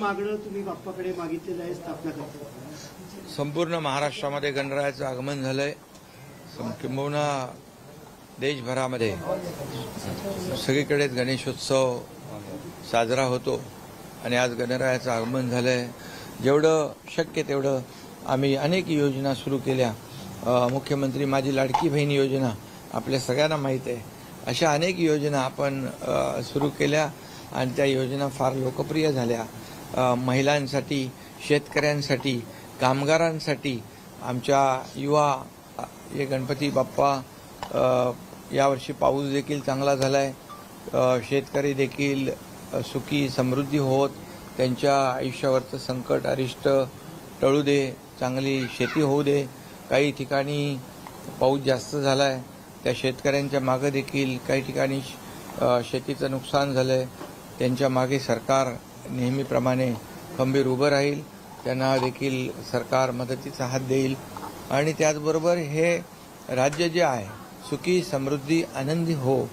मागणं तुम्ही बाप्पाकडे मागितलेलं आहे स्थापना करता? संपूर्ण महाराष्ट्रामध्ये गणरायाचं आगमन झालंय. किंबहुना देशभरामध्ये सगळीकडेच गणेशोत्सव साजरा होतो आणि आज गणरायाचं आगमन झालंय. जेवढं शक्य तेवढं आम्ही अनेक योजना सुरू केल्या. मुख्यमंत्री माझी लाडकी बहीण योजना आपल्या सगळ्यांना माहीत आहे. अशा अनेक योजना आपण सुरू केल्या आणि त्या योजना फार लोकप्रिय झाल्या. महिलांसाठी, शेतकऱ्यांसाठी, कामगारांसाठी, आमच्या युवा हे गणपती बाप्पा यावर्षी पाऊस देखील चांगला झालाय. शेतकरी देखील सुखी समृद्धी होत त्यांच्या आयुष्यावरचं संकट अरिष्ट टळू दे, चांगली शेती होऊ दे. काही ठिकाणी पाऊस जास्त झालाय, त्या शेतकऱ्यांच्या मागे देखील काही ठिकाणी शेतीचं नुकसान झालंय. त्यांच्या मागे सरकार नेहमीप्रमाणे खंबीर उभं राहील. त्यांना देखील सरकार मदतीचा हात देईल आणि त्याचबरोबर हे राज्य जे आहे सुखी समृद्धी आनंदी हो